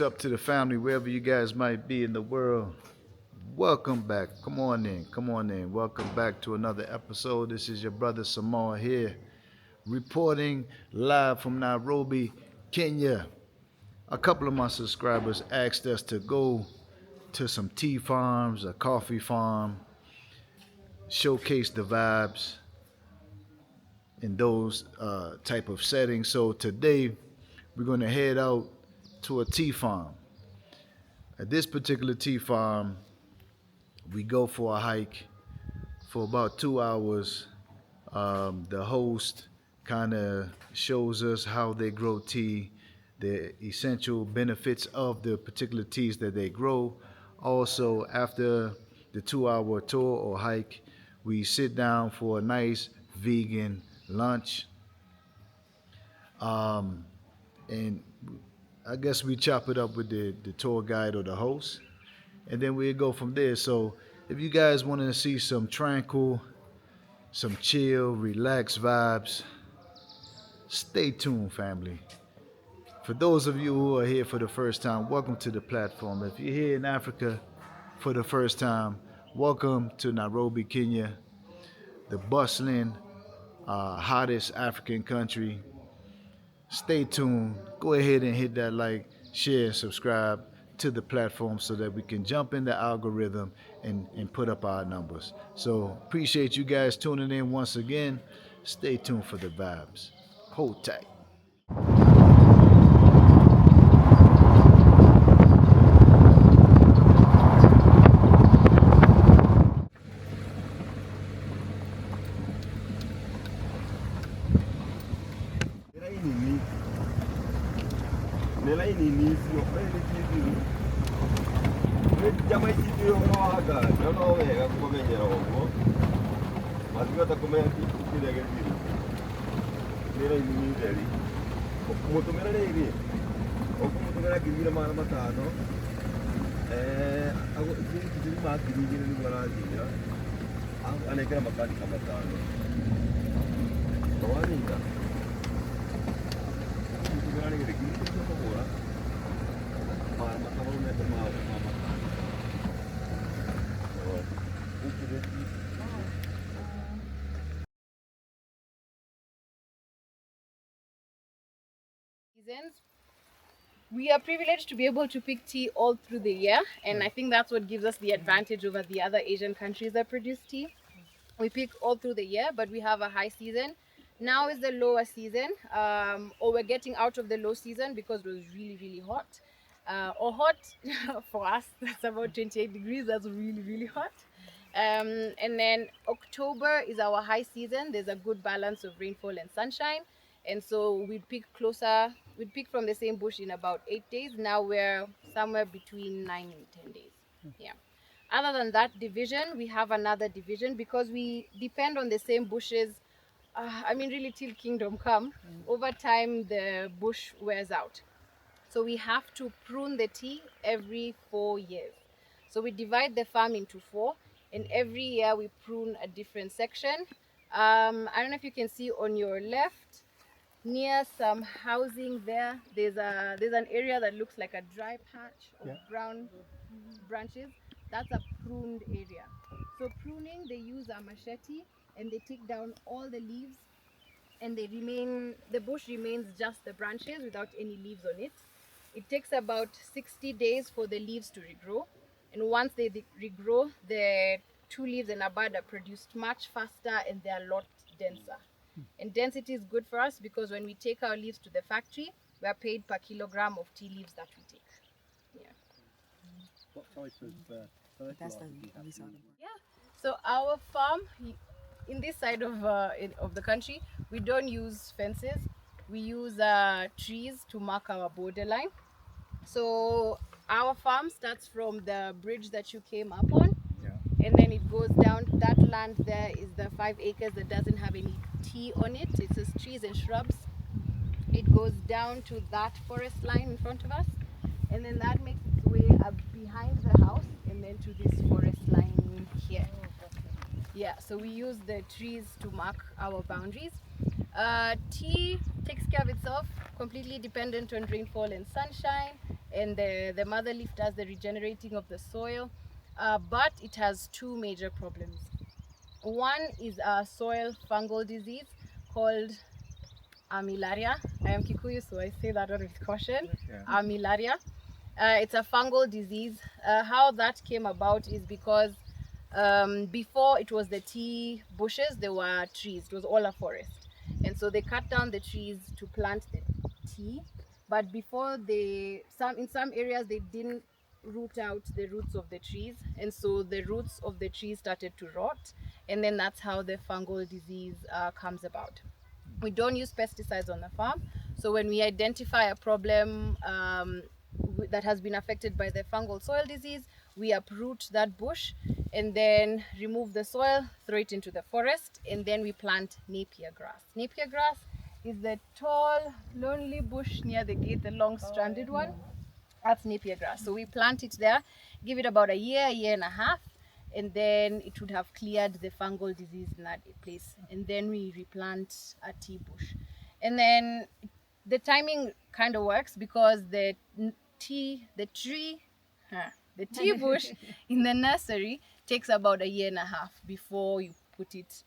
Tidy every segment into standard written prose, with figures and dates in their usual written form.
up to the family, wherever you guys might be in the world. Welcome back. Come on in. Come on in. Welcome back to another episode. This is your brother Samal here, reporting live from Nairobi, Kenya. A couple of my subscribers asked us to go to some tea farms, a coffee farm, showcase the vibes in those type of settings. So today we're going to head out to a tea farm. At this particular tea farm, we go for a hike for about 2 hours. The host kind of shows us how they grow tea, the essential benefits of the particular teas that they grow. Also, after the 2 hour tour or hike, we sit down for a nice vegan lunch. Um, and I guess we chop it up with the tour guide or the host, and then we go from there. So if you guys want to see some tranquil, some chill, relaxed vibes, stay tuned, family. For those of you who are here for the first time, welcome to the platform. If you're here in Africa for the first time, welcome to Nairobi, Kenya, the bustling, hottest African country. Stay tuned. Go ahead and hit that like, share, and subscribe to the platform so that we can jump in the algorithm and put up our numbers. So appreciate you guys tuning in once again. Stay tuned for the vibes. Hold tight. Seasons. We are privileged to be able to pick tea all through the year, and I think that's what gives us the advantage over the other Asian countries that produce tea. We pick all through the year, but we have a high season. Now is the lower season, or we're getting out of the low season because it was really, really hot. Or hot for us, that's about 28 degrees, that's really, really hot. And then October is our high season. There's a good balance of rainfall and sunshine. And so we'd pick from the same bush in about 8 days. Now we're somewhere between 9 and 10 days. Yeah. Other than that division, we have another division because we depend on the same bushes. Really, till kingdom come. Over time, the bush wears out. So we have to prune the tea every 4 years. So we divide the farm into four, and every year we prune a different section. I don't know if you can see on your left, near some housing there, there's an area that looks like a dry patch of brown branches. That's a pruned area. So pruning, they use a machete and they take down all the leaves, and the bush remains just the branches without any leaves on it. It takes about 60 days for the leaves to regrow, and once they regrow, the two leaves and a bud are produced much faster and they're a lot denser. And density is good for us because when we take our leaves to the factory, we are paid per kilogram of tea leaves that we take. Yeah. What type of Yeah. So our farm, in this side of the country, we don't use fences. We use trees to mark our borderline. So our farm starts from the bridge that you came up on, and then it goes down. That land there is the 5 acres that doesn't have any tea on it. It's just trees and shrubs. It goes down to that forest line in front of us, and then that makes its way up behind the house and then to this forest line here. Yeah, so we use the trees to mark our boundaries. Tea takes care of itself, completely dependent on rainfall and sunshine. and the mother leaf does the regenerating of the soil, but it has two major problems. One is a soil fungal disease called armillaria. I am Kikuyu, so I say that one with caution. Yeah. Armillaria. It's a fungal disease. How that came about is because before it was the tea bushes, there were trees. It was all a forest, and so they cut down the trees to plant the tea. But before in some areas they didn't root out the roots of the trees, and so the roots of the trees started to rot, and then that's how the fungal disease comes about. We don't use pesticides on the farm, so when we identify a problem that has been affected by the fungal soil disease, we uproot that bush and then remove the soil, throw it into the forest, and then we plant napier grass. Napier grass is the tall, lonely bush near the gate, the long stranded one. That's napier grass. So we plant it there, give it about a year and a half, and then it would have cleared the fungal disease in that place. And then we replant a tea bush. And then the timing kind of works because the tea bush in the nursery takes about a year and a half before you put it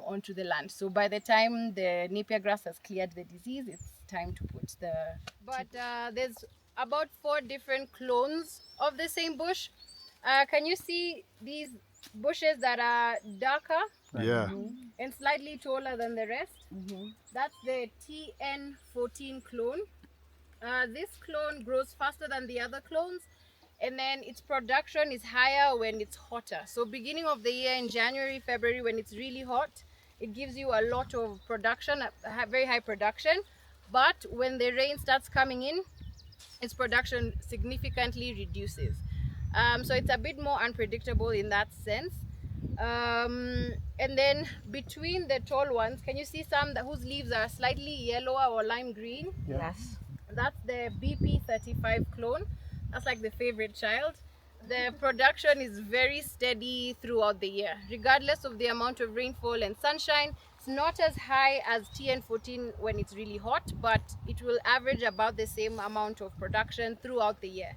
onto the land. So by the time the napier grass has cleared the disease, it's time to put the. But there's about 4 different clones of the same bush. Can you see these bushes that are darker Yeah. and slightly taller than the rest? That's the TN14 clone. This clone grows faster than the other clones, and then its production is higher when it's hotter. So beginning of the year in January, February, when it's really hot, it gives you a lot of production, a very high production. But when the rain starts coming in, its production significantly reduces. So it's a bit more unpredictable in that sense. And then between the tall ones, can you see some whose leaves are slightly yellower or lime green? Yes. That's the BP35 clone. That's like the favorite child. The production is very steady throughout the year, regardless of the amount of rainfall and sunshine. It's not as high as TN14 when it's really hot, but it will average about the same amount of production throughout the year.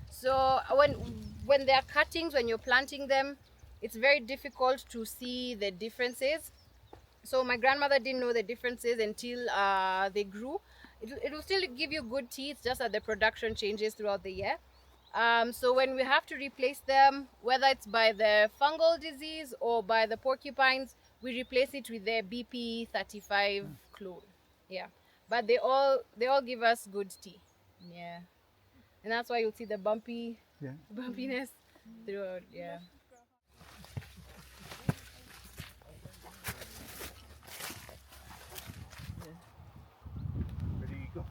So when they are cuttings, when you're planting them, it's very difficult to see the differences. So my grandmother didn't know the differences until they grew. It will still give you good tea, it's just that the production changes throughout the year. So when we have to replace them, whether it's by the fungal disease or by the porcupines, we replace it with the BP35 clone. Yeah, but they all give us good tea. Yeah, and that's why you'll see the bumpiness throughout. Yeah. Ready, go.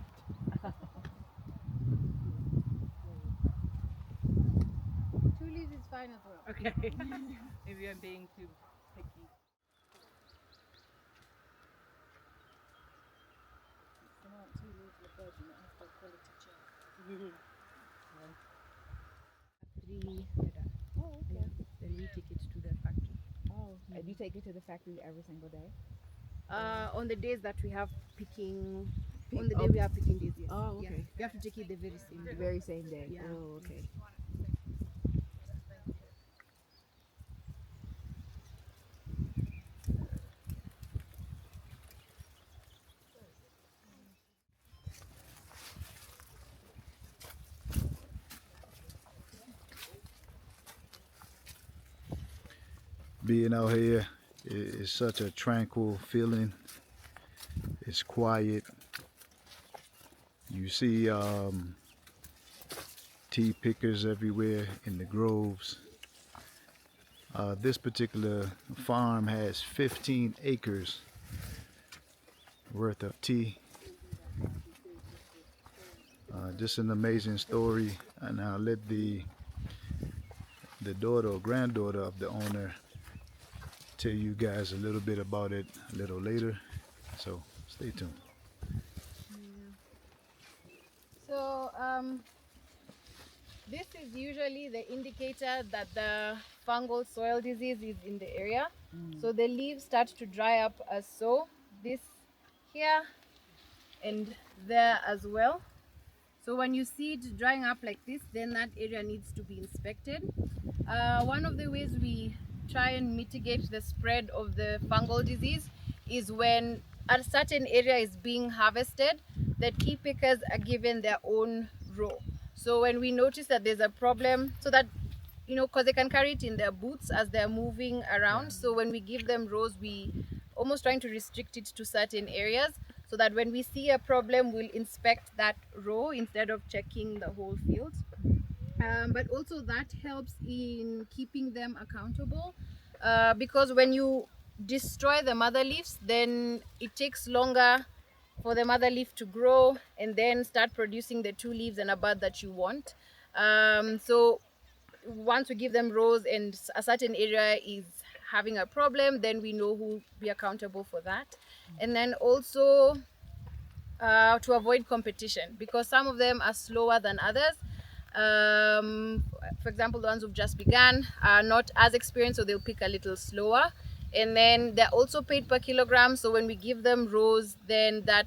2 leaves is fine as well. Okay. Maybe I'm being too picky. Three. Oh, okay. Then we take it to the factory. Oh, and you take it to the factory every single day? On the days that we have picking, Pick- on the day oh. we have picking days, yes. Oh, Yeah. okay. You have to take it the very same The day. very same day. Yeah. Oh, okay. Being out here is such a tranquil feeling. It's quiet. You see tea pickers everywhere in the groves. This particular farm has 15 acres worth of tea. Just an amazing story, and I'll let the daughter or granddaughter of the owner tell you guys a little bit about it a little later. So stay tuned. So this is usually the indicator that the fungal soil disease is in the area. So the leaves start to dry up as so. This here and there as well. So when you see it drying up like this, then that area needs to be inspected. One of the ways we try and mitigate the spread of the fungal disease is when a certain area is being harvested, the tea pickers are given their own row. So when we notice that there's a problem, so that, you know, because they can carry it in their boots as they're moving around. So when we give them rows, we almost trying to restrict it to certain areas so that when we see a problem, we'll inspect that row instead of checking the whole field. But also that helps in keeping them accountable, because when you destroy the mother leaves, then it takes longer for the mother leaf to grow and then start producing the two leaves and a bud that you want. So once we give them rows and a certain area is having a problem, then we know who will be accountable for that. And then also to avoid competition, because some of them are slower than others. For example, the ones who've just begun are not as experienced, so they'll pick a little slower. And then they're also paid per kilogram, so when we give them rows, then that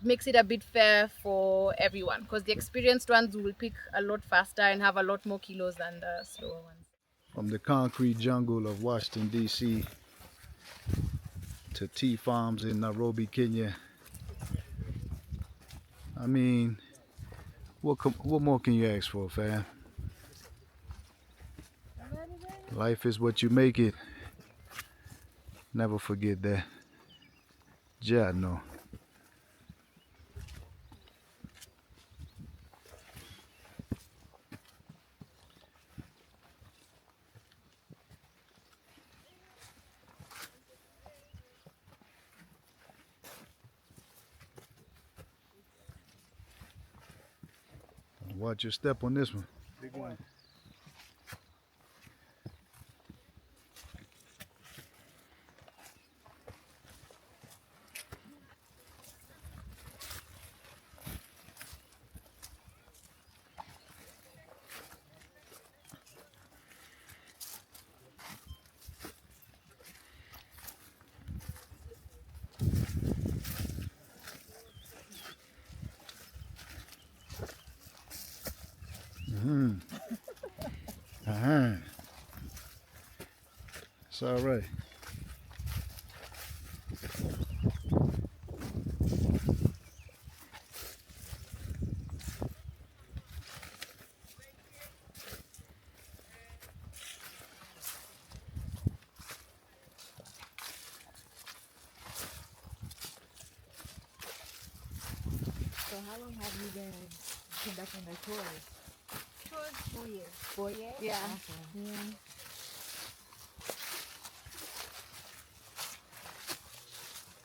makes it a bit fair for everyone, because the experienced ones will pick a lot faster and have a lot more kilos than the slower ones. From the concrete jungle of Washington, D.C. to tea farms in Nairobi, Kenya. I mean, what more can you ask for, fam? Life is what you make it. Never forget that. Ja, no. Watch your step on this one. Big one. It's all right. So how long have you been conducting the tours? Tours 4 years. 4 years? Yeah. Okay. Yeah.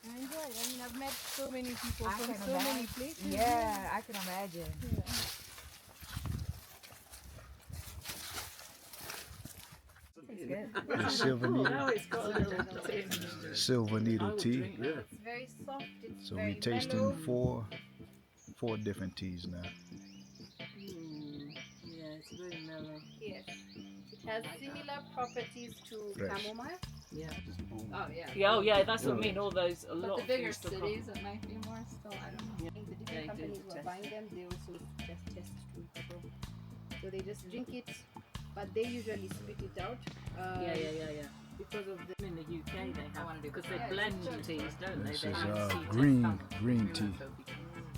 I enjoy it. I mean, I've met so many people I from can so many imagine. places. Yeah, I can imagine. It's good. The silver needle, Now it's got a little tin. silver needle tea. Yeah. It's very soft. It's So very we tasting mellow. four different teas now. Yeah, it's very mellow. Yes. It has similar properties to Fresh. chamomile. Yeah. Oh, yeah. Yeah, oh yeah, that's what I mean. All those, a But lot the of bigger things took cities, it might be more still. I don't know. I think the different They do companies the who are test. buying them, they also just test to grow. So they just drink it, but they usually spit it out. Yeah. Because of the In the UK, they I wanna have do because the they test. blend teas, don't they? This They is have tea green test tea.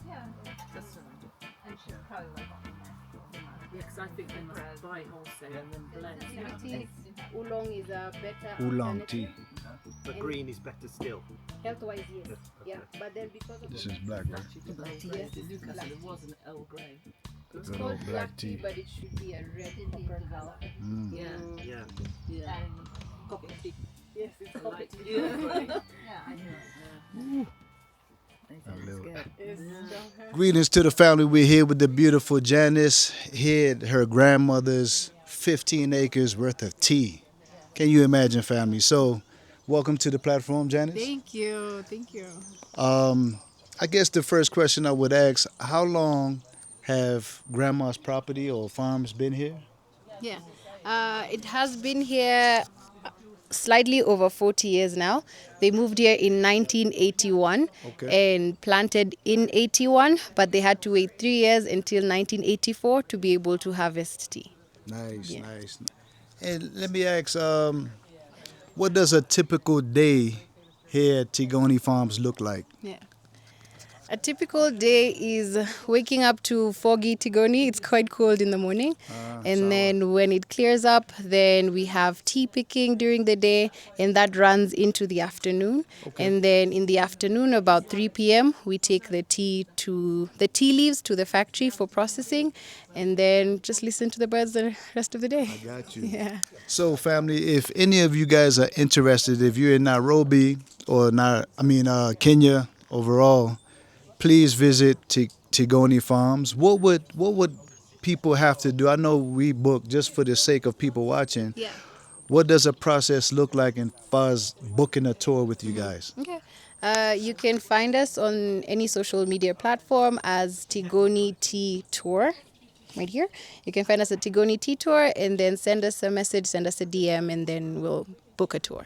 Yeah. That's And she's probably like yeah, because I think they must buy wholesale and then blend. sensitivity, oolong is a better Oolong tea. alternative. But green is better still. Health-wise, yes. Yeah, but then because of This the is black, right? Actually, the Yes, Grey this is in Newcastle, black it was an Earl Grey. it's Good called old black black tea, tea. but it should be a red copper color. Mm. Yeah, Yeah. yeah. Copper tea. Yes, it's copper Like, tea. yeah, Grey. Yeah, I know. A little. It's Greetings to the family. We're here with the beautiful Janice, here at her grandmother's 15 acres worth of tea. Can you imagine, family? So, welcome to the platform, Janice. Thank you. Thank you. I guess the first question I would ask, how long have grandma's property or farms been here? Yeah. It has been here slightly over 40 years now. They moved here in 1981 and planted in 81, but they had to wait 3 years until 1984 to be able to harvest tea. Nice, Yeah. nice. And let me ask, what does a typical day here at Tigoni Farms look like? Yeah. A typical day is waking up to foggy Tigoni. It's quite cold in the morning. And then when it clears up, then we have tea picking during the day, and that runs into the afternoon. And then in the afternoon, about 3 p.m., we take the tea leaves to the factory for processing, and then just listen to the birds the rest of the day. I got you. Yeah. So, family, if any of you guys are interested, if you're in Nairobi or Kenya overall, please visit Tigoni Farms. What would people have to do? I know we book just for the sake of people watching. Yeah. What does a process look like as far as booking a tour with you guys? Okay. You can find us on any social media platform as Tigoni Tea Tour. Right here. You can find us at Tigoni Tea Tour, and then send us a message, send us a DM, and then we'll book a tour.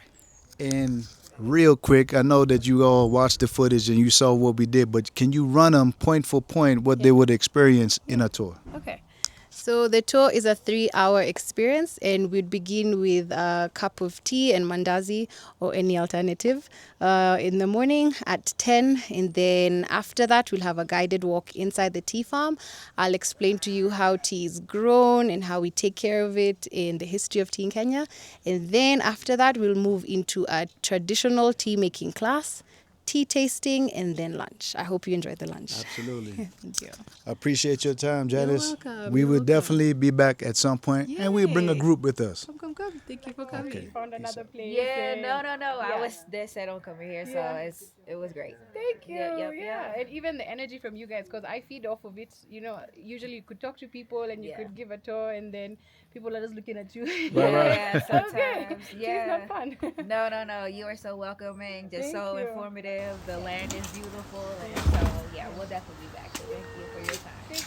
And real quick, I know that you all watched the footage and you saw what we did, but can you run them point for point what they would experience in a tour? Okay. So the tour is a 3-hour experience, and we'd begin with a cup of tea and mandazi or any alternative in the morning at 10. And then after that, we'll have a guided walk inside the tea farm. I'll explain to you how tea is grown and how we take care of it in the history of tea in Kenya. And then after that, we'll move into a traditional tea making class, tea tasting, and then lunch. I hope you enjoyed the lunch. Absolutely. Thank you. I appreciate your time, Janice. welcome, We you're will welcome. definitely be back at some point, and we'll bring a Yay. group with us. Come. Thank you for coming. Okay. Found another place. Yeah, and- no. I Yeah. was they said don't come here, so Yeah. it was great. Thank you. Yep. And even the energy from you guys, because I feed off of it. You know, usually you could talk to people and you Yeah. could give a tour, and then people are just looking at you. Yeah, Okay. sometimes. It's Yeah. not fun. No. You are so welcoming, just Thank so you. informative. The land is beautiful, and so yeah, we'll definitely be back. So thank you for your time.